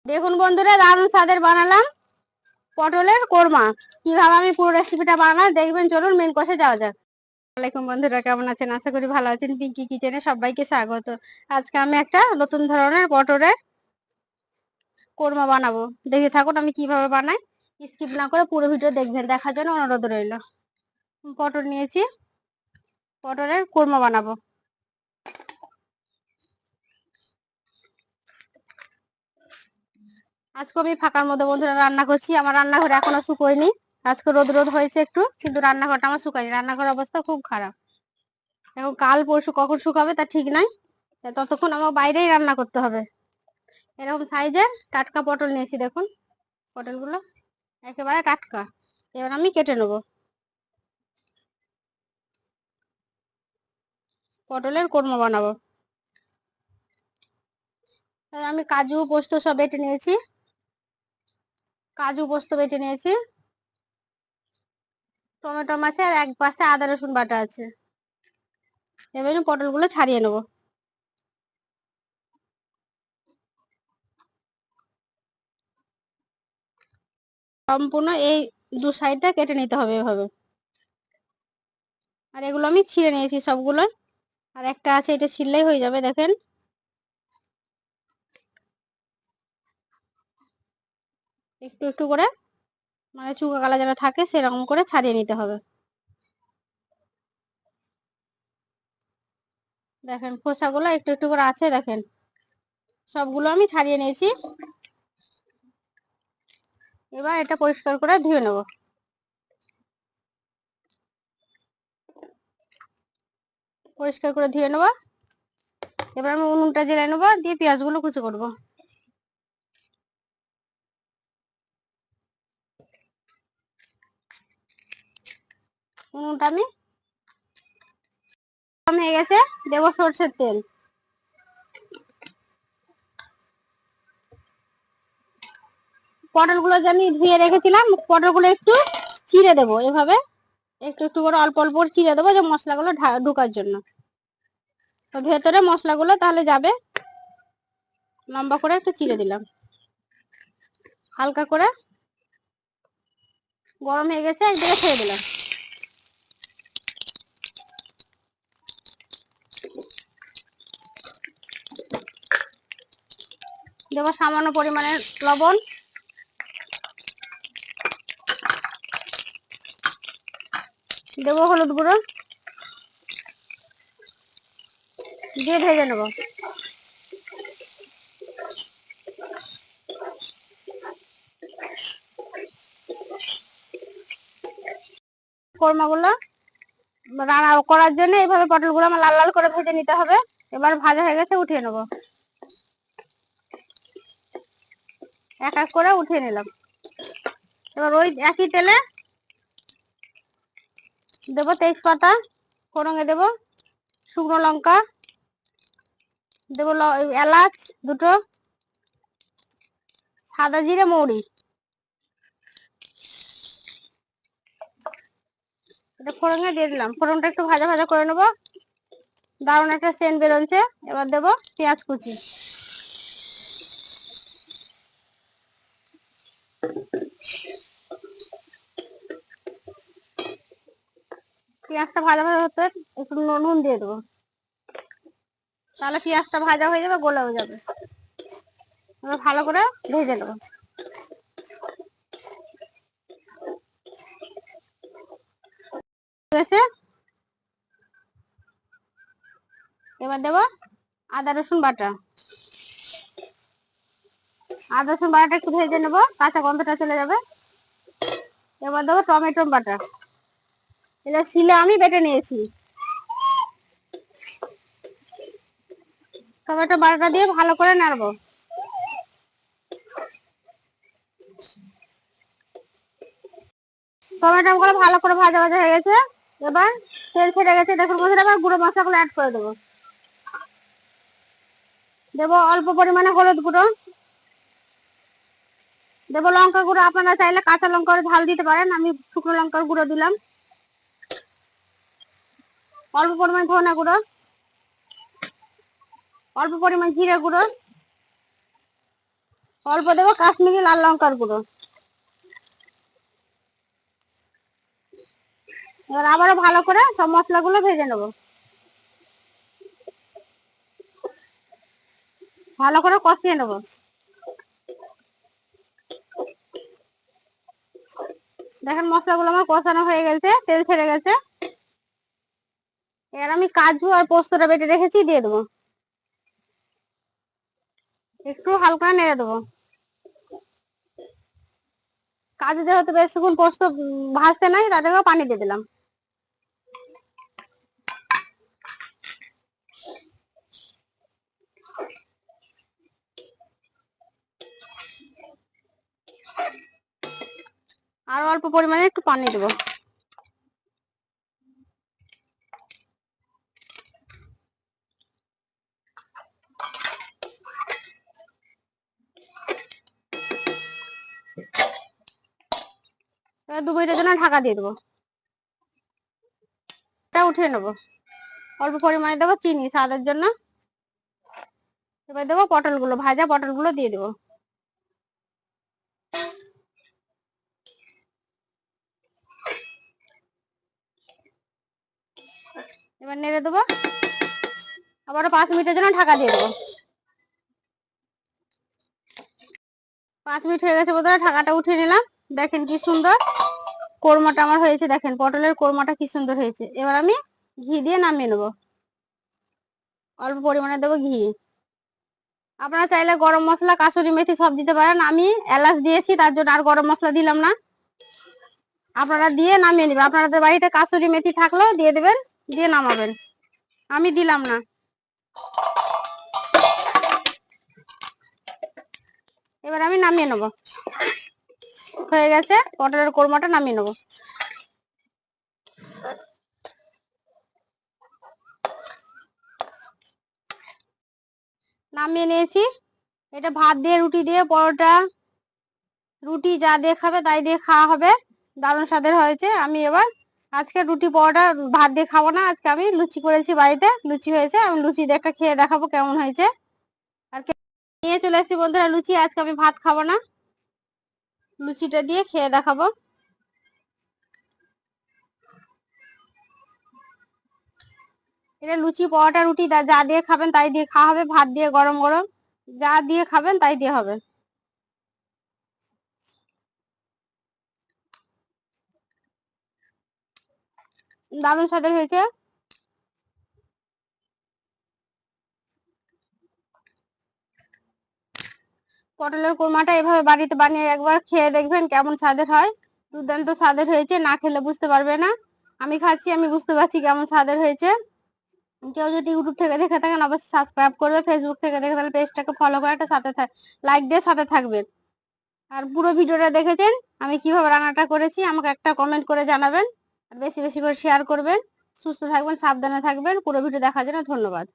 দেখুন বন্ধুরা, দারুণ স্বাদের বানালাম পটলের কোরমা। কিভাবে আমি পুরো রেসিপিটা বানাই দেখবেন। চলুন মেন কোর্সে যাওয়া যাক। আসসালামাইকুম বন্ধুরা, কেমন আছেন? আশা করি ভালো আছেন। পিঙ্কি কিচেনে সবাইকে স্বাগত। আজকে আমি একটা নতুন ধরনের পটলের কোরমা বানাবো। দেখে থাকুন আমি কিভাবে বানাই। স্কিপ না করে পুরো ভিডিও দেখবেন, দেখার জন্য অনুরোধ রইল। পটল নিয়েছি, পটলের কোরমা বানাবো। আজকে আমি ফাঁকার মধ্যে বন্ধুরা রান্না করছি। আমার রান্নাঘরে এখনো শুকোয়নি। আজকে রোদ রোদ হয়েছে একটু, কিন্তু রান্নাঘরটা আমার শুকায়নি। রান্নাঘরের অবস্থা খুব খারাপ। এখন কাল পরশু কখন শুকাবে তা ঠিক নাই। ততক্ষণ আমার বাইরেই রান্না করতে হবে। এরকম সাইজের টাটকা পটল নিয়েছি, দেখুন পটলগুলো একেবারে টাটকা। এবার আমি কেটে নেব। পটলের কোরমা বানাবো। আমি কাজু পোস্ত সব বেটে নিয়েছি। কাজু পোস্ত বেটে নিয়েছি, টমেটো আছে, আর এক পাশে আদা রসুন বাটা আছে। এবার আমি পটলগুলো ছাড়িয়ে নেব। সম্পূর্ণ এই দু সাইডটা কেটে নিতে হবে এভাবে। আর এগুলো আমি ছিঁড়ে নিয়েছি সবগুলো। আর একটা আছে, এটা ছিঁড়লেই হয়ে যাবে। দেখেন একটু একটু করে, মানে চুকা কালা যেন থাকে সেরকম করে ছাড়িয়ে নিতে হবে। দেখেন খোসাগুলো একটু একটু করে আছে, দেখেন সবগুলো আমি ছাড়িয়ে নিয়েছি। এবার এটা পরিষ্কার করে ধুয়ে নেব। পরিষ্কার করে ধুয়ে নেব। এবার আমি উনুনটা জ্বেলে নেবো, দিয়ে পেঁয়াজগুলো কুচি করব। উনুনটা আমি গরম হয়ে গেছে, দেবো সরষের তেল। পটলগুলো যে আমি ধুয়ে রেখেছিলাম, পটলগুলো একটু চিড়ে দেবো এভাবে। একটু একটু করে অল্প অল্প চিড়ে দেবো, যে মশলাগুলো ঢোকার জন্য। তো ভেতরে মশলাগুলো তাহলে যাবে। লম্বা করে একটু চিড়ে দিলাম, হালকা করে। গরম হয়ে গেছে, একদিকে ছেড়ে দিলাম। দেবো সামান্য পরিমাণে লবণ, দেবো হলুদ গুঁড়ো, দিয়ে ভেজে নেব। কোরমাগুলো রান্না করার জন্য এইভাবে পটলগুলো আমার লাল লাল করে ভেজে নিতে হবে। এবার ভাজা হয়ে গেছে, উঠিয়ে নেব। এক এক করে উঠিয়ে নিলাম। এবার ওই একই তেলে দেবো তেজপাতা, ফোড়নে দেবো শুকনো লঙ্কা, দেবো এলাচ দুটো, সাদা জিরে মৌরি। এটা ফোড়নে দিয়ে দিলাম। ফোড়নটা একটু ভাজা ভাজা করে নেবো। দারুণ একটা সেন্ট বেরোচ্ছে। এবার দেবো পেঁয়াজ কুচি। পেঁয়াজটা ভাজা ভাজা হতে একটু নুন দিয়ে দেবো, তাহলে পেঁয়াজটা ভাজা হয়ে যাবে, গলেও যাবে। এবার ভালো করে ভেজে নেবো। এবার দেবো আদা রসুন বাটা। আদা রসুন বাটাটা একটু ভেজে নেবো, কাঁচা গন্ধটা চলে যাবে। এবার দেবো টমেটো বাটা। এটা শিলে আমি বেটে নিয়েছি। টমেটো বাটাটা দিয়ে ভালো করে নাড়বো। টমেটো গুলো ভালো করে ভাজা ভাজা হয়ে গেছে। এবার তেল ছেড়ে গেছে, দেখুন বন্ধুরা। এবার গুঁড়ো মশলাগুলো অ্যাড করে দেবো। দেবো অল্প পরিমাণে হলুদ গুঁড়ো, দেবো লঙ্কা গুঁড়ো। আপনারা চাইলে কাঁচা লঙ্কার ঝাল দিতে পারেন, আমি শুকনো লঙ্কার গুঁড়ো দিলাম। অল্প পরিমাণ ধনে গুঁড়ো, অল্প পরিমাণ জিরে গুঁড়ো, অল্প দেবো কাশ্মীরি লাল লঙ্কার গুঁড়ো। এবার আবারও ভালো করে সব মশলাগুলো ভেজে নেবো, ভালো করে কষিয়ে নেবো। দেখেন মশলাগুলো আমার কষানো হয়ে গেছে, তেল ছেড়ে গেছে। এবার আমি কাজু আর পোস্তটা বেটে রেখেছি দিয়ে দেবো, একটু হালকা নেড়ে দেবো। কাজু যেহেতু বেশিক্ষণ পোস্ত ভাজতে নাই, তাদেরকেও পানি দিয়ে দিলাম। আর অল্প পরিমাণে একটু পানি দেবো। এবার 2 মিনিটের জন্য ঢাকা দিয়ে দেবো, এটা উঠিয়ে নেবো। অল্প পরিমাণে দেবো চিনি স্বাদের জন্য। এবার দেবো পটলগুলো, ভাজা পটলগুলো দিয়ে দেবো। এবার নেড়ে দেবো, আবারও 5 মিনিটের জন্য ঢাকা দিয়ে দেবো। 5 মিনিট হয়ে গেছে বোধহয়, ঢাকাটা উঠিয়ে নিলাম। দেখেন কি সুন্দর কোরমাটা আমার হয়েছে, দেখেন পটলের কোরমাটা কি সুন্দর হয়েছে। এবার আমি ঘি দিয়ে নামিয়ে নেবো, অল্প পরিমাণে দেবো ঘি। আপনারা চাইলে গরম মশলা কাসুরি মেথি সব দিতে পারেন, আমি এলাচ দিয়েছি তার জন্য আর গরম মশলা দিলাম না। আপনারা দিয়ে নামিয়ে নেবেন, আপনাদের বাড়িতে কাসুরি মেথি থাকলেও দিয়ে দেবেন, দিয়ে নামাবেন। আমি দিলাম না। এবার আমি নামিয়ে নেবো, হয়ে গেছে পটলের কোরমাটা, নামিয়ে নেবো। নামিয়ে নিয়েছি। এটা ভাত দিয়ে, রুটি দিয়ে, পরোটা, রুটি যা দিয়ে খাবে তাই দিয়ে খাওয়া হবে, দারুণ স্বাদের হয়েছে। আমি এবার আজকে রুটি পরোটা ভাত দিয়ে খাবো না, আজকে আমি লুচি করেছি বাড়িতে, লুচি হয়েছে, আমি লুচি দিয়ে একটা খেয়ে দেখাবো কেমন হয়েছে। আর নিয়ে চলে এসেছি বন্ধুরা লুচি, আজকে আমি ভাত খাবো না, লুচিটা দিয়ে খেয়ে দেখাবো। এটা লুচি পরোটা রুটি যা দিয়ে খাবেন তাই দিয়ে খাওয়া হবে, ভাত দিয়ে গরম গরম যা দিয়ে খাবেন তাই দিয়ে হবে। দারুণ স্বাদের হয়েছে। পটলের কোরমাটা এভাবে বাড়িতে বানিয়ে একবার খেয়ে দেখবেন কেমন স্বাদের হয়, দুর্দান্ত স্বাদের হয়েছে, না খেলে বুঝতে পারবে না। আমি খাচ্ছি, আমি বুঝতে পারছি কেমন স্বাদের হয়েছে। কেউ যদি ইউটিউব থেকে দেখে থাকেন অবশ্যই সাবস্ক্রাইব করবে, ফেসবুক থেকে দেখে থাকলে পেজটাকে ফলো করে একটা সাথে লাইক দিয়ে সাথে থাকবেন। আর পুরো ভিডিওটা দেখেছেন আমি কিভাবে রান্নাটা করেছি, আমাকে একটা কমেন্ট করে জানাবেন, আর বেশি বেশি করে শেয়ার করবেন। সুস্থ থাকবেন, সাবধানে থাকবেন। পুরো ভিডিও দেখার জন্য ধন্যবাদ।